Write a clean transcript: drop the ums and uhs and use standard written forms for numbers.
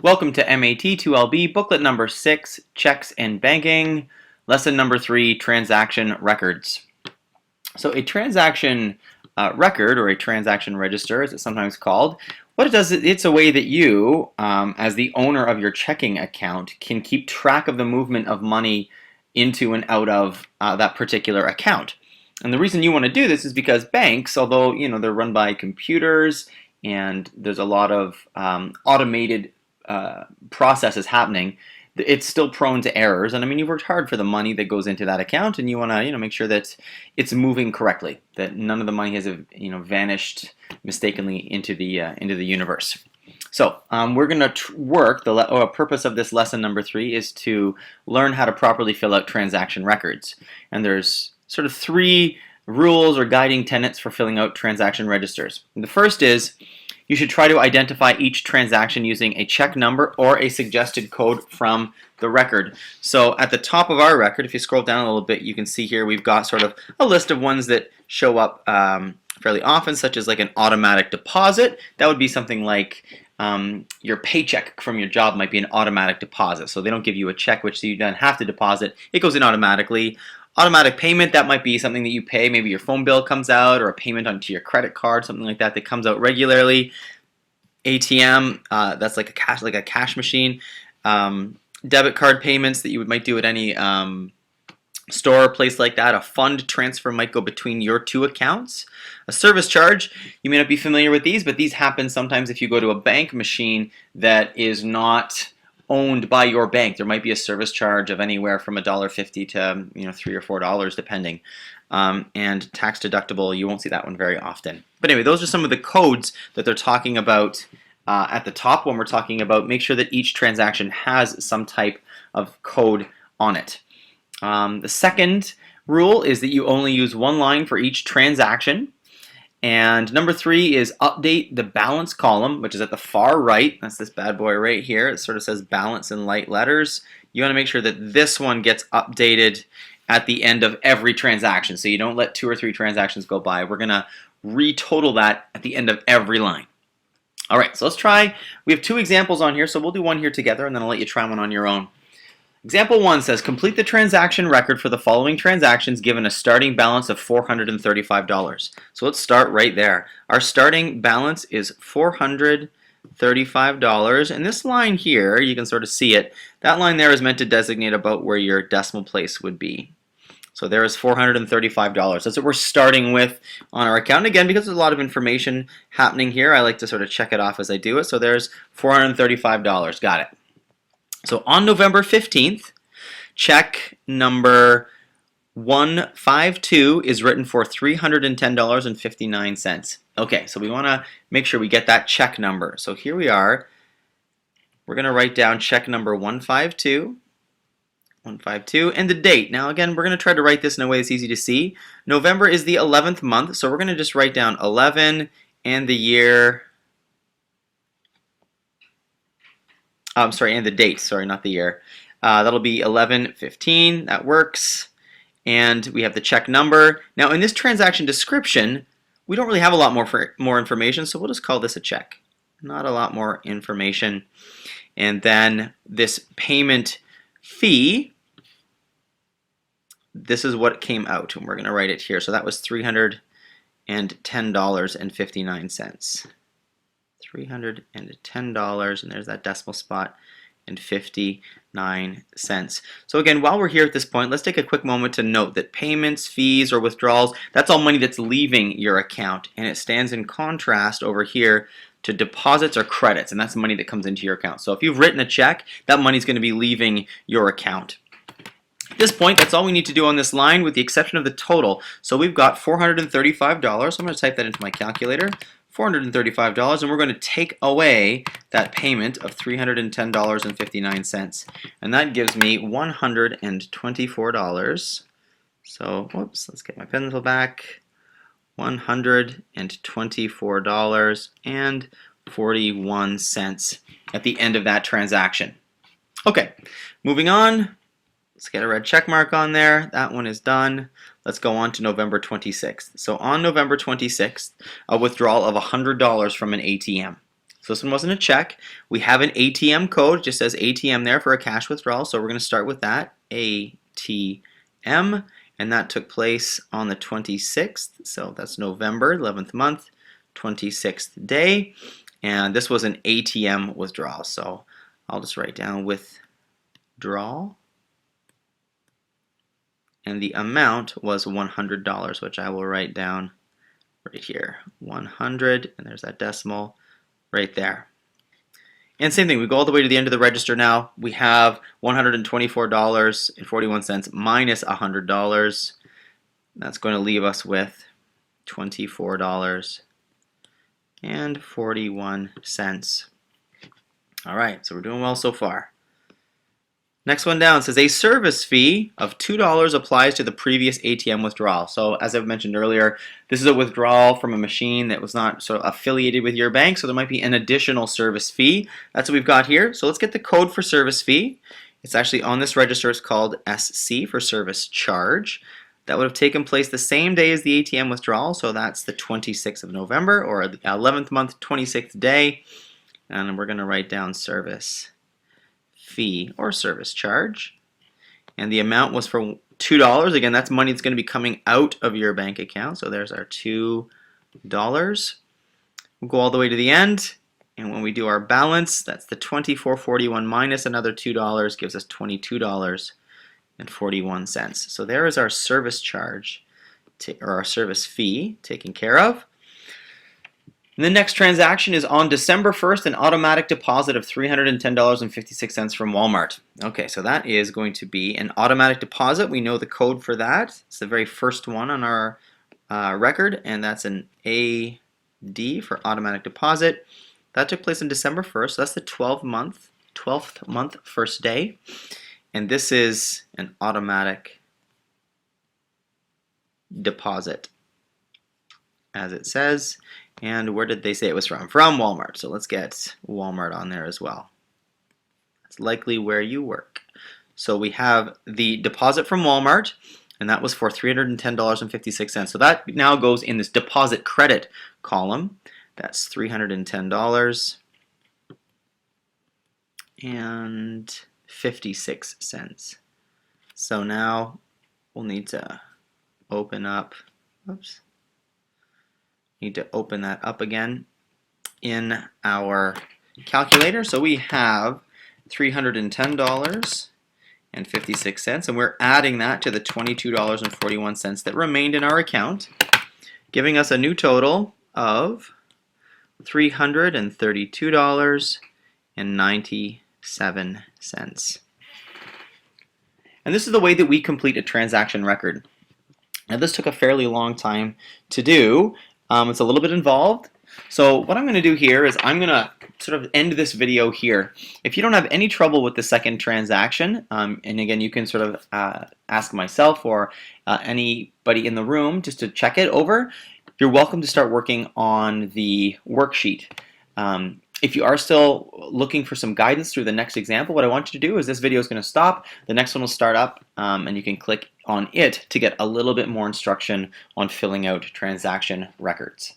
Welcome to MAT2LB, booklet number 6, Checks and Banking, lesson number 3, Transaction Records. So a transaction record, or a transaction register as it's sometimes called, what it does is it's a way that you, as the owner of your checking account, can keep track of the movement of money into and out of that particular account. And the reason you want to do this is because banks, although they're run by computers and there's a lot of automated processes happening, it's still prone to errors. And I mean, you've worked hard for the money that goes into that account, and you want to make sure that it's moving correctly, that none of the money has vanished mistakenly into the universe. So we're going to work. The purpose of this lesson number 3 is to learn how to properly fill out transaction records. And there's sort of 3 rules or guiding tenets for filling out transaction registers. And the first is you should try to identify each transaction using a check number or a suggested code from the record. So at the top of our record, if you scroll down a little bit, you can see here we've got sort of a list of ones that show up fairly often, such as like an automatic deposit. That would be something like your paycheck from your job might be an automatic deposit. So they don't give you a check which you then have to deposit. It goes in automatically. Automatic payment, that might be something that you pay. Maybe your phone bill comes out, or a payment onto your credit card, something like that comes out regularly. ATM, that's like a cash machine. Debit card payments that you might do at any store or place like that. A fund transfer might go between your 2 accounts. A service charge, you may not be familiar with these, but these happen sometimes if you go to a bank machine that is not owned by your bank. There might be a service charge of anywhere from $1.50 to $3 or $4 depending, and tax deductible. You won't see that one very often. But anyway, those are some of the codes that they're talking about at the top when we're talking about make sure that each transaction has some type of code on it. The second rule is that you only use 1 line for each transaction. And number 3 is update the balance column, which is at the far right. That's this bad boy right here. It sort of says balance in light letters. You want to make sure that this one gets updated at the end of every transaction, so you don't let 2 or 3 transactions go by. We're going to retotal that at the end of every line. All right, so let's try. We have 2 examples on here, so we'll do one here together, and then I'll let you try one on your own. Example 1 says, complete the transaction record for the following transactions given a starting balance of $435. So let's start right there. Our starting balance is $435, and this line here, you can sort of see it, that line there is meant to designate about where your decimal place would be. So there is $435. That's what we're starting with on our account. Again, because there's a lot of information happening here, I like to sort of check it off as I do it. So there's $435. Got it. So on November 15th, check number 152 is written for $310.59. Okay, so we want to make sure we get that check number. So here we are. We're going to write down check number 152, and the date. Now again, we're going to try to write this in a way that's easy to see. November is the 11th month, so we're going to just write down 11 and the year. And the date, sorry, not the year. That'll be 11/15, that works. And we have the check number. Now in this transaction description, we don't really have a lot more information, so we'll just call this a check. Not a lot more information. And then this payment fee, this is what came out, and we're going to write it here. So that was $310.59. $310, and there's that decimal spot, and 59 cents. So again, while we're here at this point, let's take a quick moment to note that payments, fees, or withdrawals, that's all money that's leaving your account, and it stands in contrast over here to deposits or credits, and that's money that comes into your account. So if you've written a check, that money's going to be leaving your account. At this point, that's all we need to do on this line with the exception of the total. So we've got $435. So I'm going to type that into my calculator. $435, and we're going to take away that payment of $310.59, and that gives me $124. So, whoops, let's get my pencil back. $124.41 at the end of that transaction. Okay, moving on. Let's get a red check mark on there. That one is done. Let's go on to November 26th. So on November 26th, a withdrawal of $100 from an ATM. So this one wasn't a check. We have an ATM code. It just says ATM there for a cash withdrawal. So we're going to start with that. ATM. And that took place on the 26th. So that's November, 11th month, 26th day. And this was an ATM withdrawal. So I'll just write down withdrawal. And the amount was $100, which I will write down right here. 100, and there's that decimal right there. And same thing, we go all the way to the end of the register now. We have $124.41 minus $100. That's going to leave us with $24.41. All right, so we're doing well so far. Next one down says a service fee of $2 applies to the previous ATM withdrawal. So as I've mentioned earlier, this is a withdrawal from a machine that was not sort of affiliated with your bank, so there might be an additional service fee. That's what we've got here. So let's get the code for service fee. It's actually on this register. It's called SC for service charge. That would have taken place the same day as the ATM withdrawal, so that's the 26th of November, or the 11th month, 26th day. And we're going to write down service fee or service charge, and the amount was for $2. Again, that's money that's going to be coming out of your bank account, so there's our $2. We'll go all the way to the end, and when we do our balance, that's the $24.41 minus another $2 gives us $22.41. So there is our service charge, or our service fee taken care of. And the next transaction is on December 1st, an automatic deposit of $310.56 from Walmart. Okay, so that is going to be an automatic deposit. We know the code for that. It's the very first one on our record, and that's an AD for automatic deposit. That took place on December 1st. So that's the 12th month, first day. And this is an automatic deposit, as it says. And where did they say it was from? From Walmart. So let's get Walmart on there as well. That's likely where you work. So we have the deposit from Walmart, and that was for $310.56. So that now goes in this deposit credit column. That's $310.56. So now we'll need to open up, need to open that up again in our calculator. So we have $310.56, and we're adding that to the $22.41 that remained in our account, giving us a new total of $332.97. And this is the way that we complete a transaction record. Now this took a fairly long time to do. It's a little bit involved. So what I'm going to do here is I'm going to sort of end this video here. If you don't have any trouble with the second transaction, and again you can sort of ask myself or anybody in the room just to check it over, you're welcome to start working on the worksheet. If you are still looking for some guidance through the next example, what I want you to do is this video is going to stop, the next one will start up, and you can click on it to get a little bit more instruction on filling out transaction records.